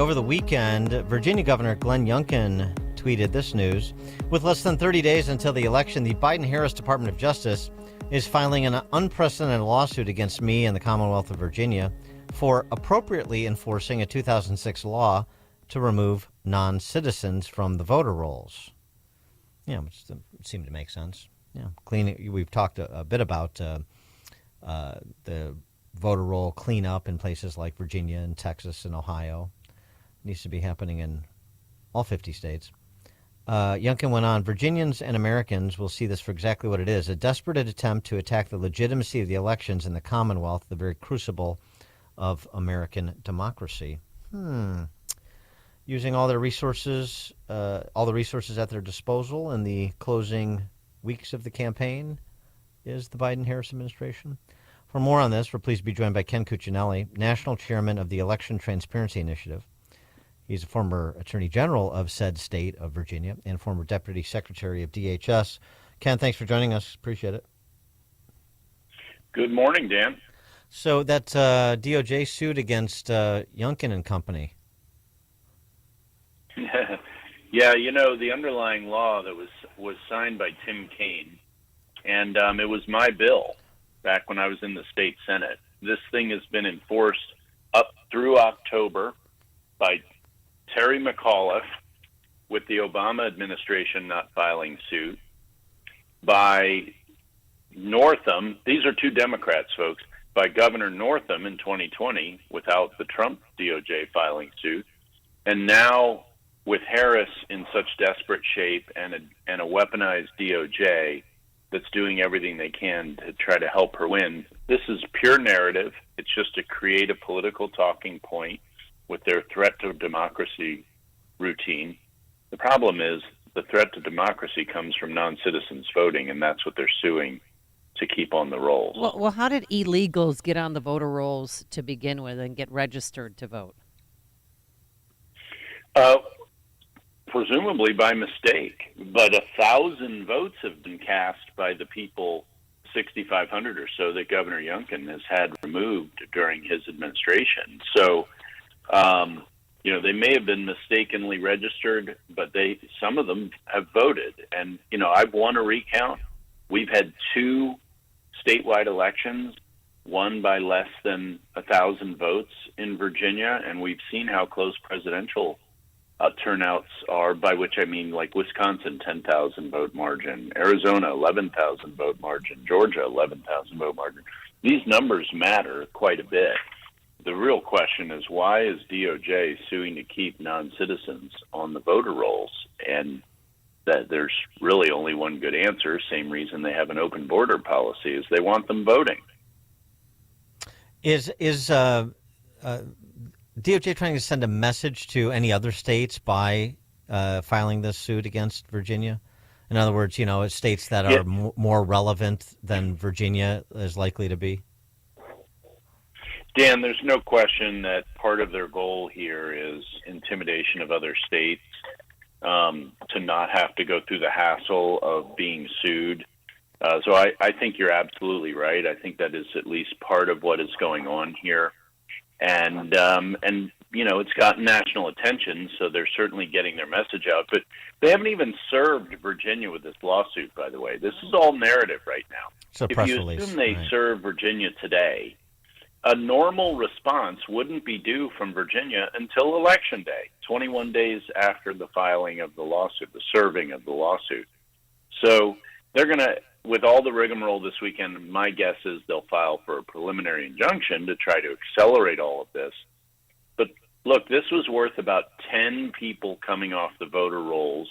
Over the weekend, Virginia Governor Glenn Youngkin tweeted this news. With less than 30 days until the election, the Biden-Harris Department of Justice is filing an unprecedented lawsuit against me and the Commonwealth of Virginia for appropriately enforcing a 2006 law to remove non-citizens from the voter rolls. Yeah, which seemed to make sense. Yeah, cleaning. We've talked a bit about the voter roll cleanup in places like Virginia and Texas and Ohio. Needs to be happening in all 50 states. Youngkin went on, Virginians and Americans will see this for exactly what it is, a desperate attempt to attack the legitimacy of the elections in the Commonwealth, the very crucible of American democracy. Using all the resources at their disposal in the closing weeks of the campaign is the Biden-Harris administration. For more on this, we're pleased to be joined by Ken Cuccinelli, National Chairman of the Election Transparency Initiative. He's a former Attorney General of said state of Virginia and former Deputy Secretary of DHS. Ken, thanks for joining us. Appreciate it. Good morning, Dan. So that DOJ suit against Youngkin and company. Yeah, the underlying law that was signed by Tim Kaine, and it was my bill back when I was in the state Senate. This thing has been enforced up through October by Terry McAuliffe, with the Obama administration not filing suit, by Northam. These are two Democrats, folks. By Governor Northam in 2020 without the Trump DOJ filing suit. And now with Harris in such desperate shape and a weaponized DOJ that's doing everything they can to try to help her win. This is pure narrative. It's just to create a political talking point with their threat to democracy routine. The problem is the threat to democracy comes from non-citizens voting, and that's what they're suing to keep on the rolls. Well, how did illegals get on the voter rolls to begin with and get registered to vote? Presumably by mistake, but 1,000 votes have been cast by the people, 6,500 or so, that Governor Youngkin has had removed during his administration. So, they may have been mistakenly registered, but some of them have voted. And, I've won a recount. We've had 2 statewide elections, won by less than 1,000 votes in Virginia, and we've seen how close presidential turnouts are, by which I mean like Wisconsin, 10,000 vote margin, Arizona, 11,000 vote margin, Georgia, 11,000 vote margin. These numbers matter quite a bit. The real question is, why is DOJ suing to keep non-citizens on the voter rolls? And that there's really only one good answer. Same reason they have an open border policy, is they want them voting. Is DOJ trying to send a message to any other states by filing this suit against Virginia? In other words, states that are more relevant than Virginia is likely to be? Dan, there's no question that part of their goal here is intimidation of other states, to not have to go through the hassle of being sued. So I think you're absolutely right. I think that is at least part of what is going on here. And it's gotten national attention, so they're certainly getting their message out. But they haven't even served Virginia with this lawsuit, by the way. This is all narrative right now. So if you assume they serve Virginia today, a normal response wouldn't be due from Virginia until Election Day, 21 days after the filing of the lawsuit, the serving of the lawsuit. So they're going to, with all the rigmarole this weekend, my guess is they'll file for a preliminary injunction to try to accelerate all of this. But look, this was worth about 10 people coming off the voter rolls,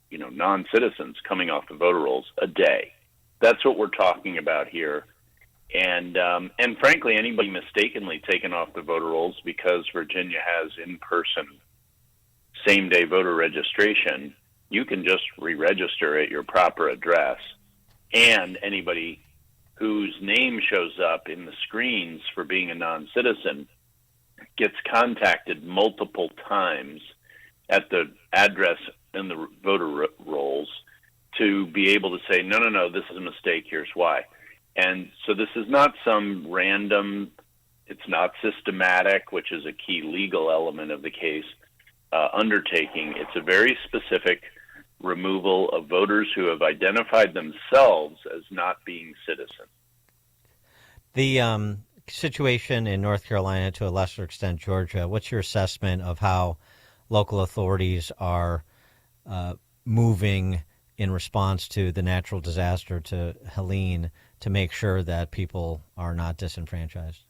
non-citizens coming off the voter rolls a day. That's what we're talking about here. And frankly, anybody mistakenly taken off the voter rolls because Virginia has in-person same-day voter registration, you can just re-register at your proper address. And anybody whose name shows up in the screens for being a non-citizen gets contacted multiple times at the address in the voter rolls to be able to say, no, this is a mistake, here's why. And so this is not some random It's not systematic, which is a key legal element of the case undertaking. It's a very specific removal of voters who have identified themselves as not being citizens. The situation in North Carolina, to a lesser extent Georgia, what's your assessment of how local authorities are moving in response to the natural disaster to Helene to make sure that people are not disenfranchised?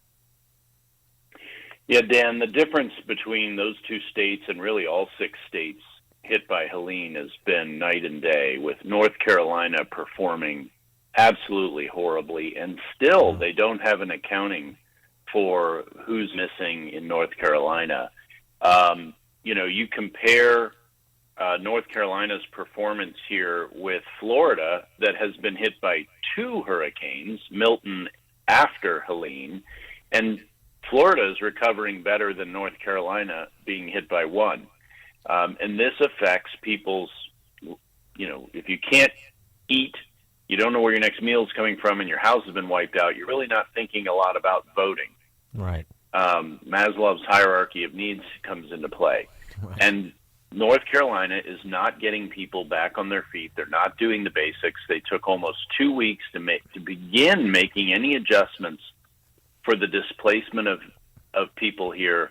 Yeah, Dan, the difference between those two states and really all 6 states hit by Helene has been night and day, with North Carolina performing absolutely horribly, and still they don't have an accounting for who's missing in North Carolina. You compare North Carolina's performance here with Florida, that has been hit by 2 hurricanes, Milton after Helene, and Florida is recovering better than North Carolina being hit by 1. And this affects people's, if you can't eat, you don't know where your next meal is coming from, and your house has been wiped out, you're really not thinking a lot about voting. Right. Maslow's hierarchy of needs comes into play. Right. And North Carolina is not getting people back on their feet. They're not doing the basics. They took almost 2 weeks to begin making any adjustments for the displacement of people here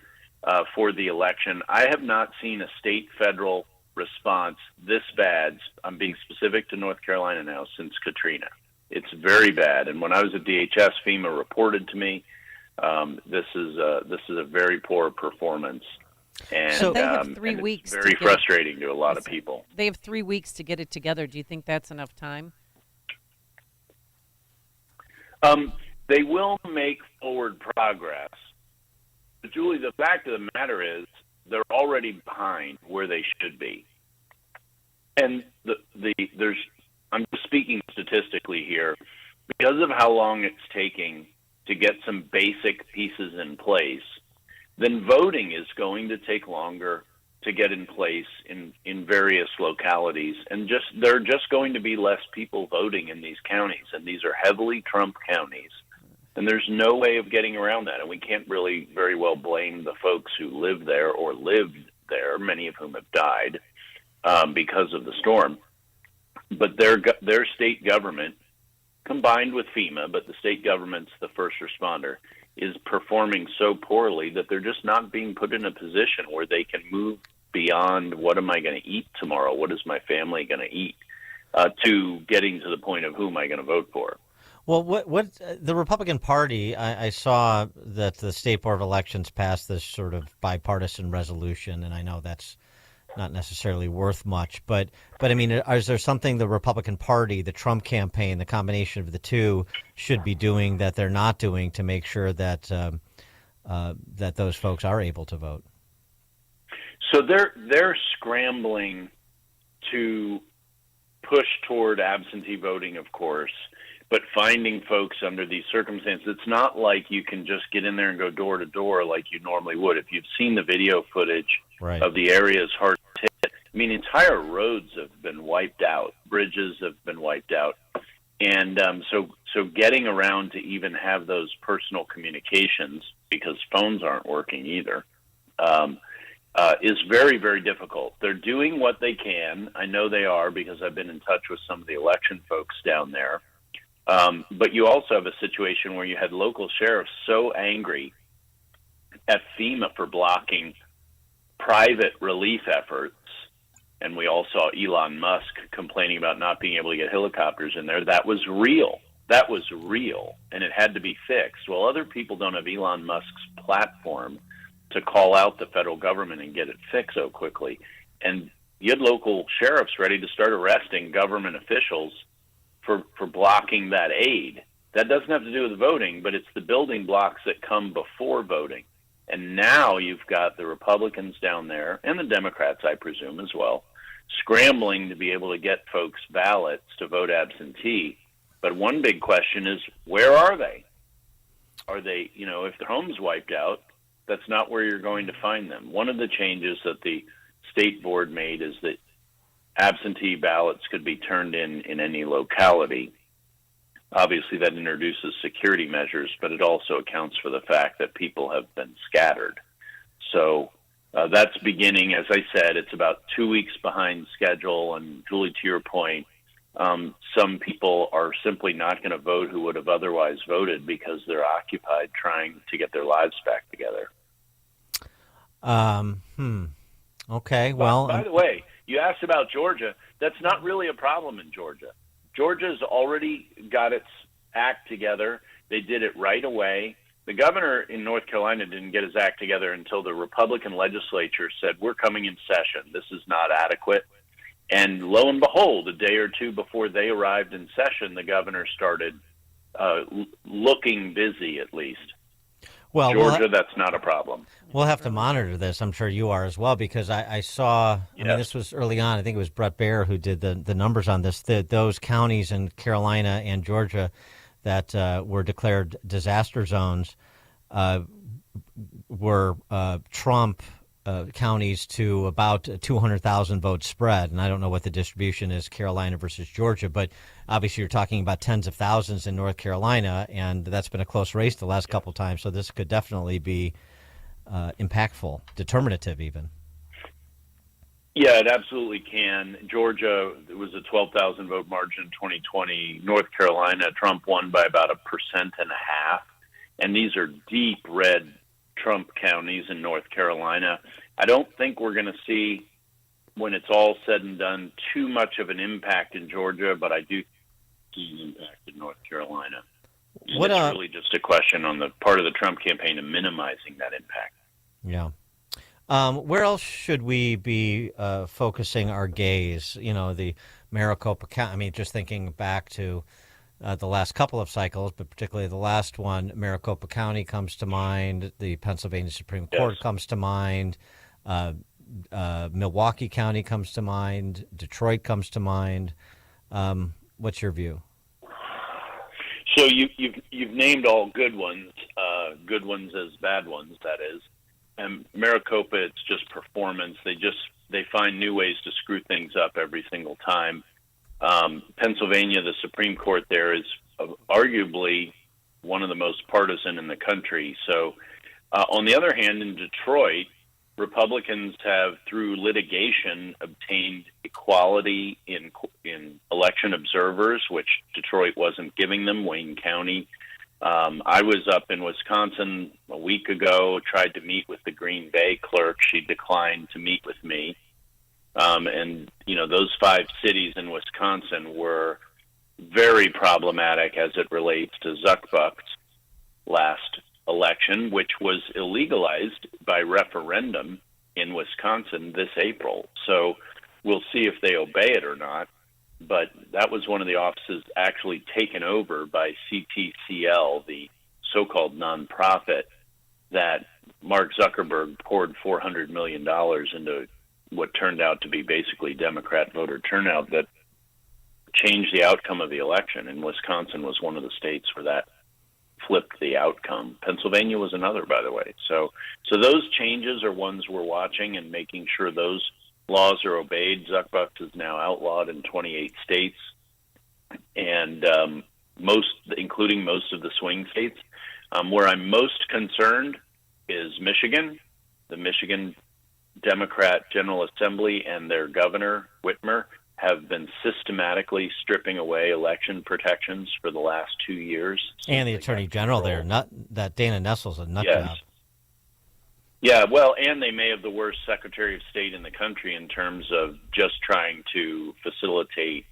for the election. I have not seen a state-federal response this bad. I'm being specific to North Carolina now, since Katrina. It's very bad. And when I was at DHS, FEMA reported to me this is a very poor performance. And so they have 3 weeks. It's very frustrating to a lot of people. They have 3 weeks to get it together. Do you think that's enough time? They will make forward progress. But Julie, the fact of the matter is they're already behind where they should be. And I'm just speaking statistically here, because of how long it's taking to get some basic pieces in place, then voting is going to take longer to get in place in various localities. And there are just going to be less people voting in these counties. And these are heavily Trump counties. And there's no way of getting around that. And we can't really very well blame the folks who live there or lived there, many of whom have died because of the storm. But their state government, combined with FEMA, but the state government's the first responder, is performing so poorly that they're just not being put in a position where they can move beyond what am I going to eat tomorrow, what is my family going to eat, to getting to the point of who am I going to vote for. Well, what the Republican Party, I saw that the State Board of Elections passed this sort of bipartisan resolution, and I know that's not necessarily worth much, but I mean, is there something the Republican Party, the Trump campaign, the combination of the two should be doing that they're not doing to make sure that that those folks are able to vote? So they're scrambling to push toward absentee voting, of course, but finding folks under these circumstances. It's not like you can just get in there and go door to door like you normally would. If you've seen the video footage right. of the areas hard hit, I mean, entire roads have been wiped out, bridges have been wiped out, and so getting around to even have those personal communications, because phones aren't working either, is very, very difficult. They're doing what they can. I know they are, because I've been in touch with some of the election folks down there. But you also have a situation where you had local sheriffs so angry at FEMA for blocking private relief efforts, and we all saw Elon Musk complaining about not being able to get helicopters in there. That was real. That was real, and it had to be fixed. Well, other people don't have Elon Musk's platform to call out the federal government and get it fixed so quickly. And you had local sheriffs ready to start arresting government officials for blocking that aid. That doesn't have to do with voting, but it's the building blocks that come before voting. And now you've got the Republicans down there, and the Democrats, I presume, as well, scrambling to be able to get folks ballots to vote absentee. But one big question is, where are they? Are they, if their home's wiped out, that's not where you're going to find them. One of the changes that the state board made is that absentee ballots could be turned in any locality. Obviously, that introduces security measures, but it also accounts for the fact that people have been scattered. So that's beginning. As I said, it's about 2 weeks behind schedule. And Julie, to your point, some people are simply not going to vote who would have otherwise voted because they're occupied trying to get their lives back together. Okay, well. By the way, you asked about Georgia. That's not really a problem in Georgia. Georgia's already got its act together. They did it right away. The governor in North Carolina didn't get his act together until the Republican legislature said, we're coming in session. This is not adequate. And lo and behold, a day or two before they arrived in session, the governor started looking busy, at least. Well, Georgia, that's not a problem. We'll have to monitor this. I'm sure you are as well, because I saw, I mean, this was early on. I think it was Brett Baer who did the numbers on this. Those counties in Carolina and Georgia that were declared disaster zones were Trump counties to about 200,000 votes spread. And I don't know what the distribution is, Carolina versus Georgia, but obviously you're talking about tens of thousands in North Carolina, and that's been a close race the last couple of times. So this could definitely be impactful, determinative even. Yeah, it absolutely can. Georgia, it was a 12,000 vote margin in 2020. North Carolina, Trump won by about 1.5%. And these are deep red Trump counties in North Carolina. I don't think we're going to see, when it's all said and done, too much of an impact in Georgia, but I do see an impact in North Carolina. It's really just a question on the part of the Trump campaign of minimizing that impact. Yeah. Where else should we be focusing our gaze? You know, the Maricopa County, I mean, just thinking back to the last couple of cycles, but particularly the last one, Maricopa County comes to mind. The Pennsylvania Supreme Court comes to mind. Milwaukee County comes to mind. Detroit comes to mind. What's your view? So you've named all good ones as bad ones, that is. And Maricopa, it's just performance. They find new ways to screw things up every single time. Pennsylvania, the Supreme Court there is arguably one of the most partisan in the country. So, on the other hand, in Detroit, Republicans have, through litigation, obtained equality in election observers, which Detroit wasn't giving them. Wayne County. I was up in Wisconsin a week ago, tried to meet with the Green Bay clerk. She declined to meet with me. And, you know, those 5 cities in Wisconsin were very problematic as it relates to Zuckbuck's last election, which was illegalized by referendum in Wisconsin this April. So we'll see if they obey it or not. But that was one of the offices actually taken over by CTCL, the so-called nonprofit that Mark Zuckerberg poured $400 million into what turned out to be basically Democrat voter turnout that changed the outcome of the election. And Wisconsin was one of the states where that flipped the outcome. Pennsylvania was another, by the way. So those changes are ones we're watching and making sure those laws are obeyed. Zuckbucks is now outlawed in 28 states, and including most of the swing states. Where I'm most concerned is Michigan. The Michigan Democrat General Assembly and their governor, Whitmer, have been systematically stripping away election protections for the last 2 years. And the Attorney General there, that Dana Nessel's a nut job. Yeah, well, and they may have the worst Secretary of State in the country in terms of just trying to facilitate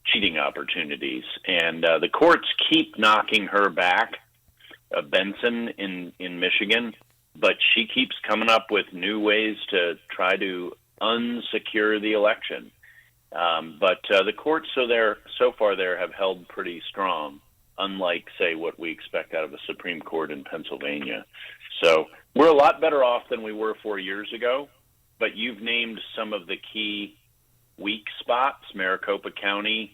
cheating opportunities. And the courts keep knocking her back, Benson in Michigan, but she keeps coming up with new ways to try to unsecure the election. But the courts so far have held pretty strong, unlike, say, what we expect out of the Supreme Court in Pennsylvania. So we're a lot better off than we were 4 years ago, but you've named some of the key weak spots. Maricopa County,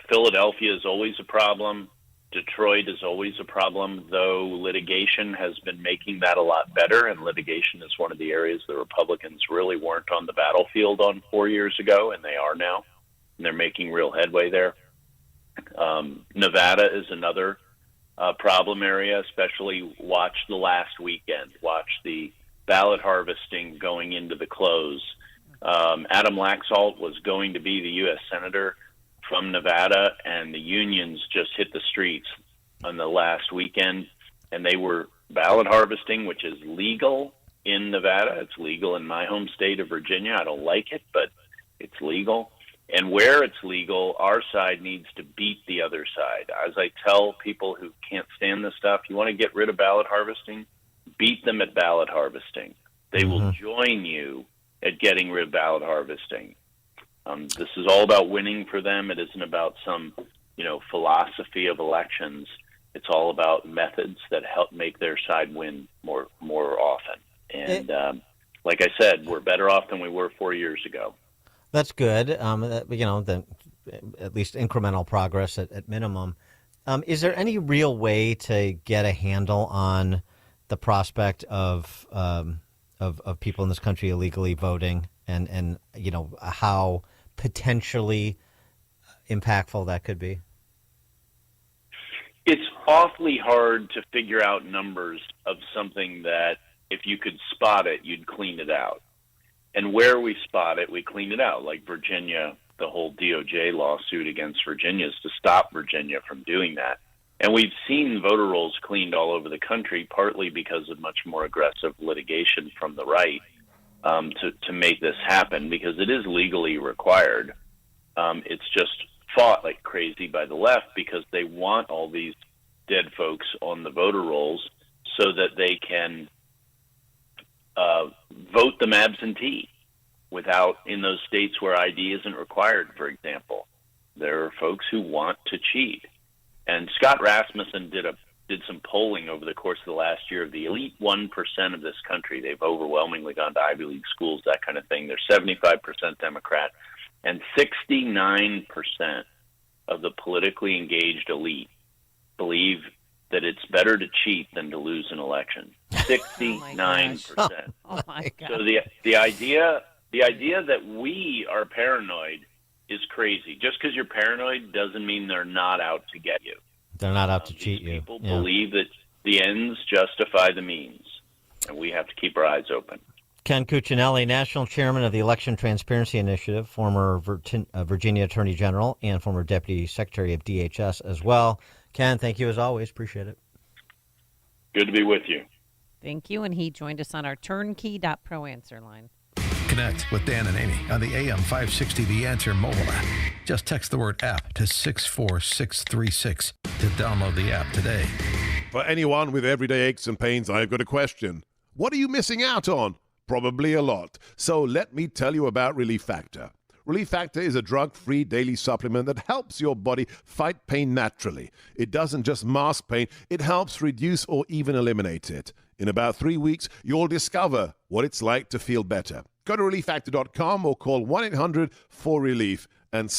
Philadelphia is always a problem. Detroit is always a problem, though litigation has been making that a lot better, and litigation is one of the areas the Republicans really weren't on the battlefield on 4 years ago, and they are now, and they're making real headway there. Nevada is another problem area, especially watch the last weekend. Watch the ballot harvesting going into the close. Adam Laxalt was going to be the U.S. Senator from Nevada, and the unions just hit the streets on the last weekend, and they were ballot harvesting, which is legal in Nevada. It's legal in my home state of Virginia. I don't like it, but it's legal. And where it's legal, our side needs to beat the other side. As I tell people who can't stand this stuff, you want to get rid of ballot harvesting? Beat them at ballot harvesting. They will join you at getting rid of ballot harvesting. This is all about winning for them. It isn't about some, philosophy of elections. It's all about methods that help make their side win more often. And like I said, we're better off than we were 4 years ago. That's good. At least incremental progress at minimum. Is there any real way to get a handle on the prospect of people in this country illegally voting, and how potentially impactful that could be? It's awfully hard to figure out numbers of something that if you could spot it, you'd clean it out. And where we spot it, we clean it out. Like Virginia, the whole DOJ lawsuit against Virginia is to stop Virginia from doing that. And we've seen voter rolls cleaned all over the country, partly because of much more aggressive litigation from the right to make this happen, because it is legally required. It's just fought like crazy by the left because they want all these dead folks on the voter rolls so that they can vote them absentee in those states where ID isn't required, for example. There are folks who want to cheat. And Scott Rasmussen did some polling over the course of the last year of the elite 1% of this country. They've overwhelmingly gone to Ivy League schools, that kind of thing. They're 75% Democrat. And 69% of the politically engaged elite believe that it's better to cheat than to lose an election. 69%. Oh my God. So the idea that we are paranoid is crazy. Just because you're paranoid doesn't mean they're not out to get you. They're not out to cheat you. People believe that the ends justify the means, and we have to keep our eyes open. Ken Cuccinelli, National Chairman of the Election Transparency Initiative, former Virginia Attorney General, and former Deputy Secretary of DHS as well. Ken, thank you as always. Appreciate it. Good to be with you. Thank you. And he joined us on our turnkey.pro answer line. Connect with Dan and Amy on the AM 560 The Answer mobile app. Just text the word app to 64636 to download the app today. For anyone with everyday aches and pains, I've got a question. What are you missing out on? Probably a lot. So let me tell you about Relief Factor. Relief Factor is a drug-free daily supplement that helps your body fight pain naturally. It doesn't just mask pain, it helps reduce or even eliminate it. In about 3 weeks, you'll discover what it's like to feel better. Go to relieffactor.com or call 1-800-4RELIEF and